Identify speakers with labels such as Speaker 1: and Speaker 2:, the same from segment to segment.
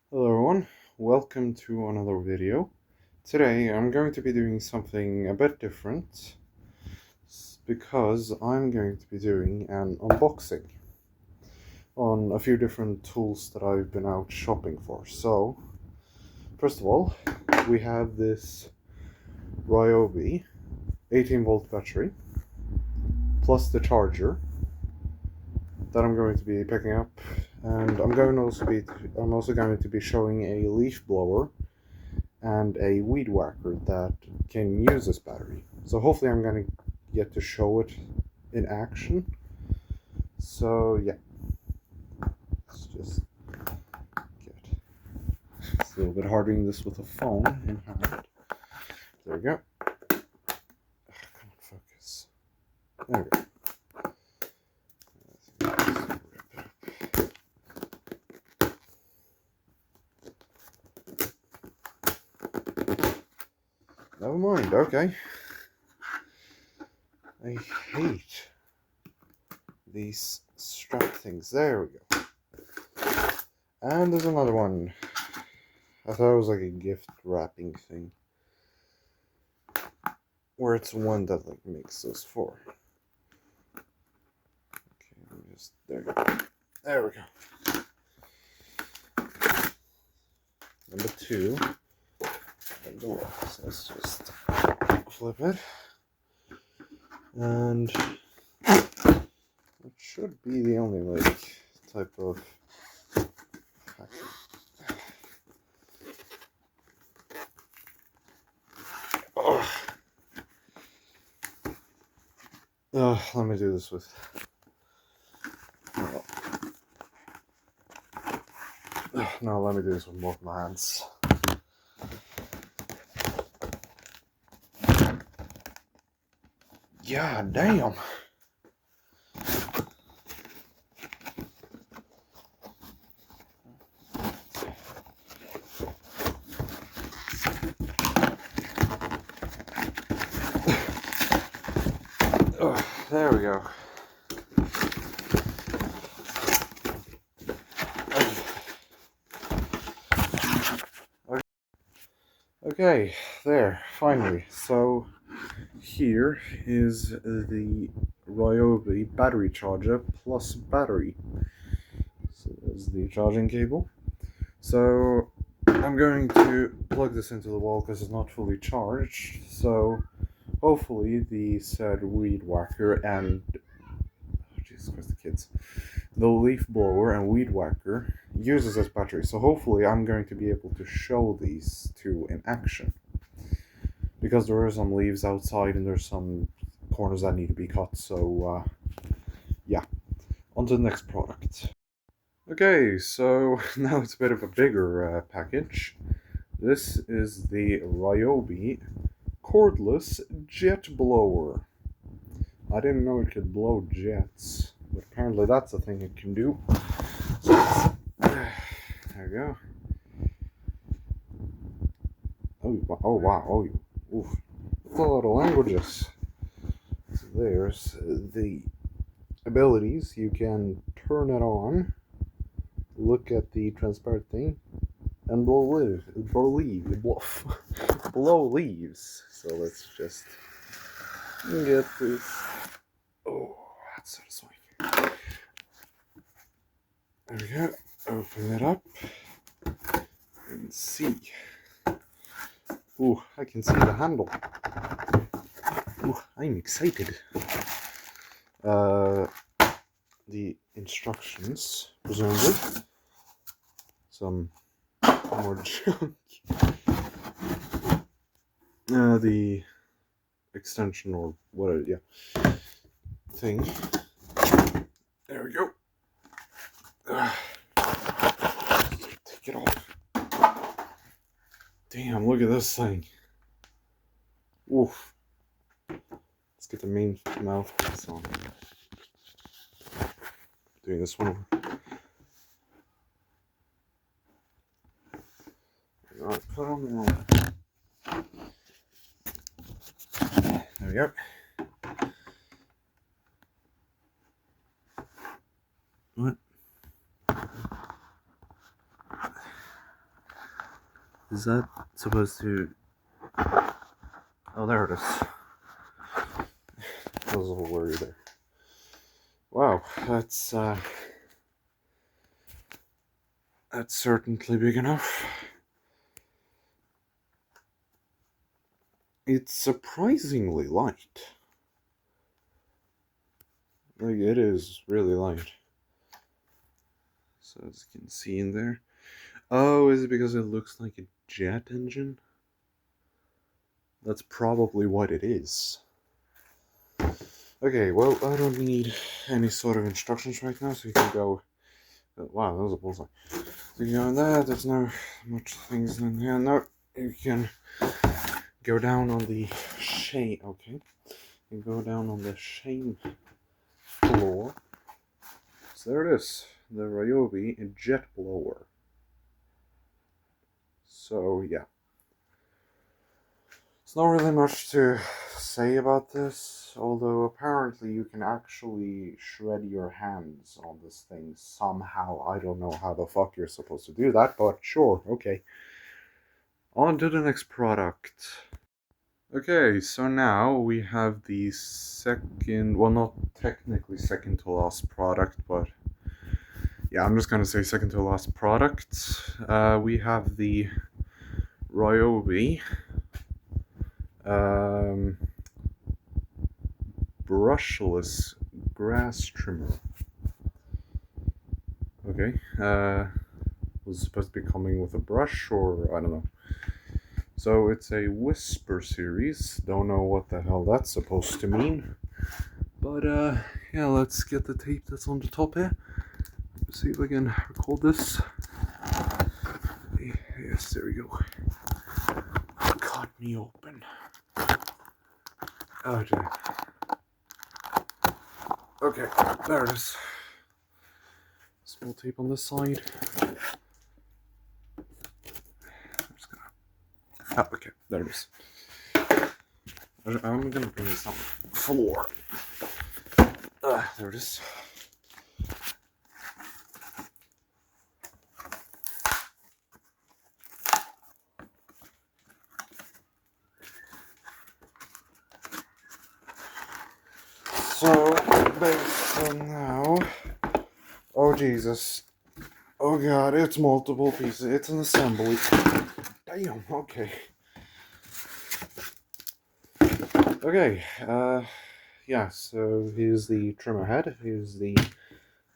Speaker 1: Hello everyone, welcome to another video. Today I'm going to be doing something a bit different because I'm going to be doing an unboxing on a few different tools that I've been out shopping for. So, first of all, we have this Ryobi 18-volt battery plus the charger that I'm going to be picking up, and I'm also going to be showing a leaf blower and a weed whacker that can use this battery. So hopefully I'm going to get to show it in action. So yeah, let's just get it's a little bit hard doing this with a phone in hand. There we go. Come on, focus. There we go. Never mind, okay. I hate these strap things. There we go. And there's another one. I thought it was like a gift wrapping thing, where it's one that like makes those four. Okay, just there we go. There we go. Number two. So let's just flip it, and it should be the only like type of let me do this with no, let me do this with both my hands. Yeah, damn. There we go. Okay, there, finally. So here is the Ryobi battery charger plus battery. So there's the charging cable. So I'm going to plug this into the wall because it's not fully charged. So hopefully the said weed whacker and Jesus Christ, the kids, the leaf blower and weed whacker uses this battery. So hopefully I'm going to be able to show these two in action, because there are some leaves outside and there's some corners that need to be cut. So yeah, on to the next product. Okay, so now it's a bit of a bigger package. This is the Ryobi cordless jet blower. I didn't know it could blow jets, but apparently that's a thing it can do. So there we go. Oh wow, oof. That's a lot of languages. So there's the abilities. You can turn it on, look at the transparent thing, and blow leaves. So let's just get this. Oh, that's satisfying. There we go. Open it up and see. Ooh, I can see the handle. Ooh, I'm excited. The instructions, presumably. Some more junk. The extension or whatever, yeah, thing. There we go. Take it off. Damn, look at this thing. Oof. Let's get the main mouthpiece on. Doing this one over. Alright, put on the one. There we go. What? Is that supposed to... Oh, there it is. I was a little worried there. Wow, that's certainly big enough. It's surprisingly light. Like, it is really light. So as you can see in there. Oh, is it because it looks like a jet engine? That's probably what it is. Okay, well, I don't need any sort of instructions right now, so you can go... Wow, that was a bullseye. So you go on that, there's no much things in here. No, you can go down on the shame... Okay. You go down on the shame floor. So there it is. The Ryobi jet blower. So, yeah. There's not really much to say about this, although apparently you can actually shred your hands on this thing somehow. I don't know how the fuck you're supposed to do that, but sure, okay. On to the next product. Okay, so now we have the second, well, not technically second to last product, but yeah, I'm just gonna say second to last product. We have the Ryobi brushless grass trimmer. Okay, was it supposed to be coming with a brush, or I don't know. So it's a Whisper series. Don't know what the hell that's supposed to mean. But yeah, let's get the tape that's on the top here. Let's see if I can record this. Yes, there we go. Cut me open. Oh dear. Okay, there it is. Small tape on this side. I'm just gonna... Oh, okay, there it is. I'm gonna bring this on the floor. There it is. So, based on now... Oh, Jesus. Oh, God, it's multiple pieces. It's an assembly. Damn, okay. Okay, yeah, so here's the trimmer head. Here's the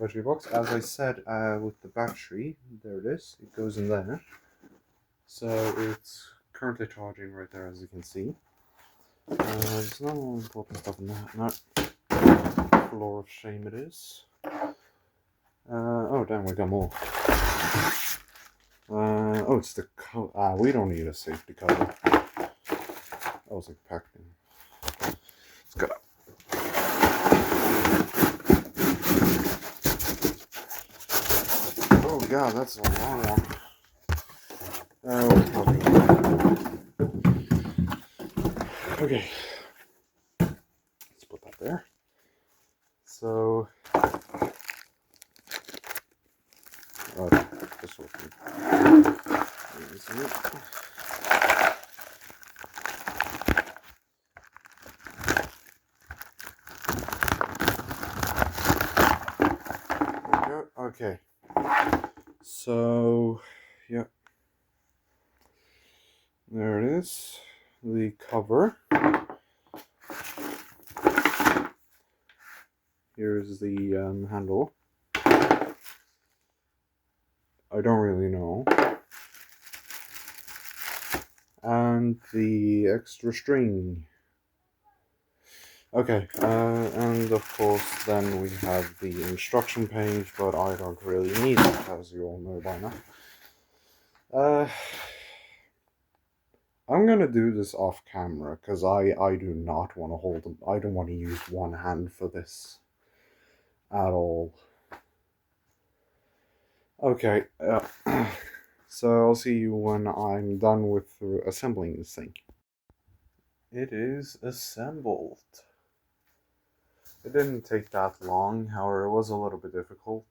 Speaker 1: battery box. As I said, with the battery, there it is. It goes in there. So it's currently charging right there, as you can see. There's no more important stuff in that. No. Floor of shame it is. Oh, damn, we got more. Oh, it's the cover. We don't need a safety cover. I was like packed in. Let's go. Oh god, that's a long one. Okay. Let's put that there. So, this will be. Okay. So, yeah. There it is. The cover. Here's the handle. I don't really know. And the extra string. Okay, and of course then we have the instruction page, but I don't really need it, as you all know by now. I'm gonna do this off camera, because I do not want to hold them. I don't want to use one hand for this at all. Okay, so I'll see you when I'm done with assembling this thing. It is assembled. It didn't take that long, however it was a little bit difficult,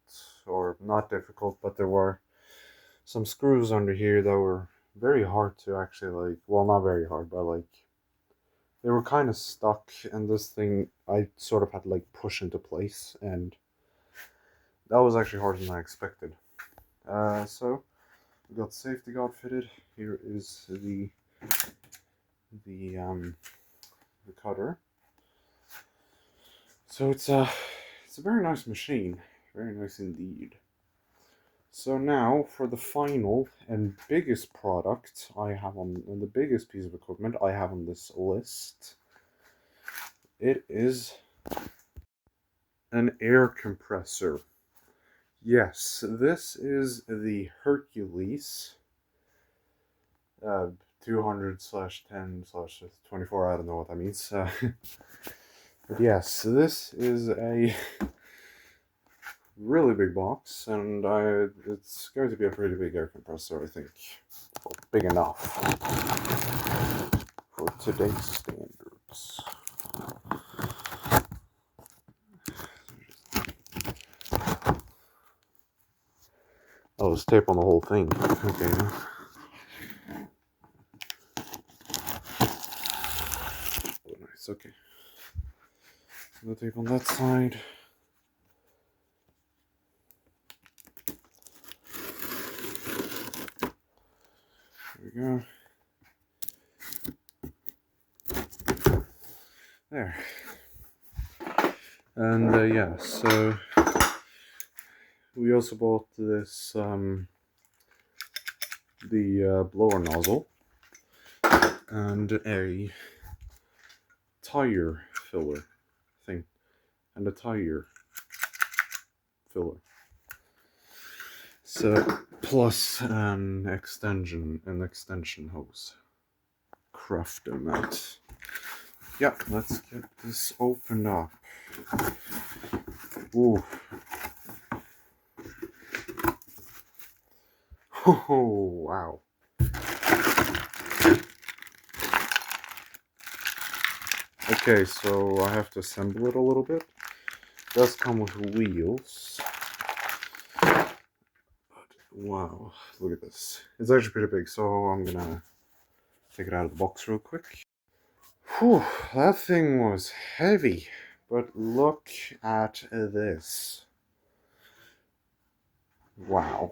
Speaker 1: or not difficult, but there were some screws under here that were very hard to actually like. Well, not very hard, but like they were kind of stuck, and this thing I sort of had to like push into place, and that was actually harder than I expected. So we got safety guard fitted. Here is the um the cutter. So it's a very nice machine, very nice indeed. So now for the final and biggest product I have on, and the biggest piece of equipment I have on this list. It is an air compressor. Yes, this is the Hercules 200/10/24. I don't know what that means. But yes, this is a really big box, and it's going to be a pretty big air compressor, I think. Well, big enough for today's standards. Oh, there's tape on the whole thing. Okay. Oh, nice. Okay. No tape on that side. There we go. There. And yeah, so we also bought this the blower nozzle and a tire filler thing, and a tire filler. So plus an extension hose. Craft them out. Yeah, let's get this opened up. Ooh. Oh, wow. Okay, so I have to assemble it a little bit. It does come with wheels. But wow, look at this. It's actually pretty big, so I'm gonna take it out of the box real quick. Whew, that thing was heavy. But look at this. Wow.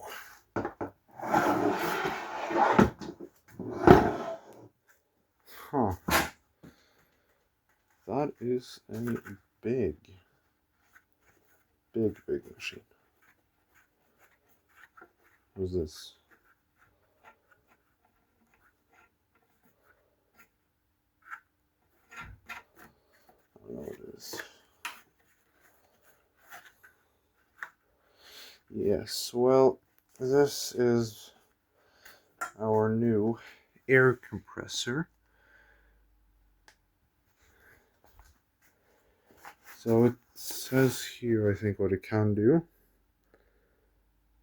Speaker 1: Huh. That is a big machine. What's this? I don't know what it is. Yes, well, this is our new air compressor. So it says here, I think, what it can do.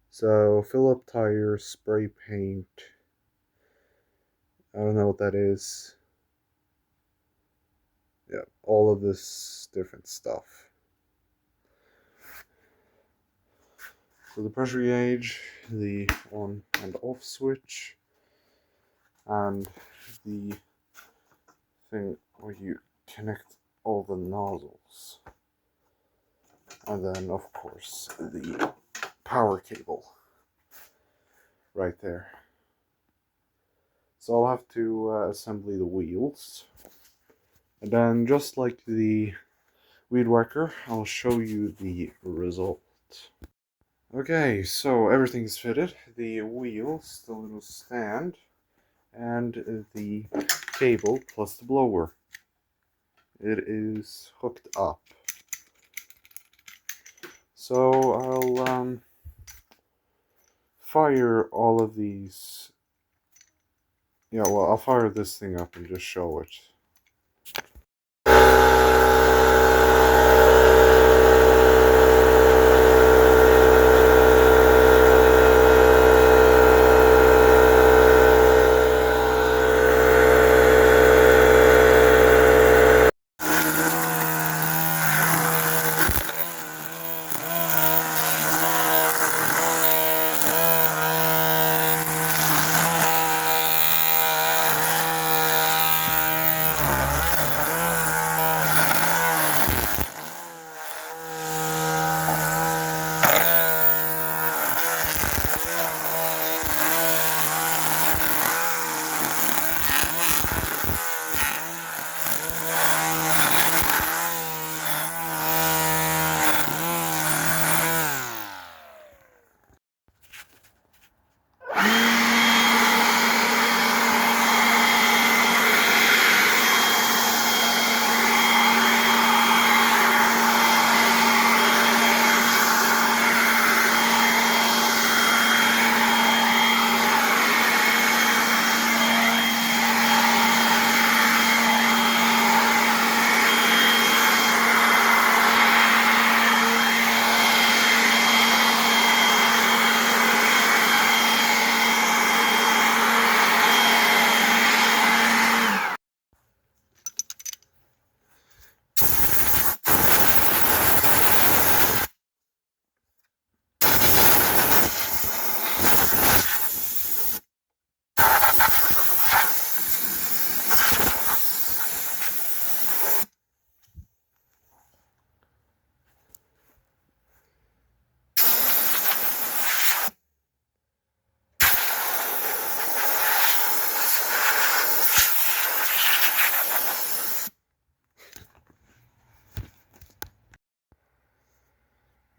Speaker 1: So fill up tires, spray paint. I don't know what that is. Yeah, all of this different stuff. So the pressure gauge, the on and off switch, and the thing where you connect all the nozzles. And then, of course, the power cable right there. So I'll have to assemble the wheels. And then, just like the weed whacker, I'll show you the result. Okay, so everything's fitted. The wheels, the little stand, and the cable plus the blower. It is hooked up. So I'll fire all of these. Yeah, well, I'll fire this thing up and just show it.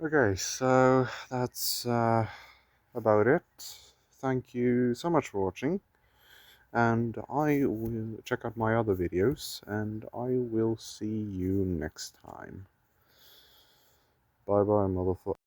Speaker 1: Okay, so that's about it. Thank you so much for watching, and I will check out my other videos, and I will see you next time. Bye bye, motherfucker.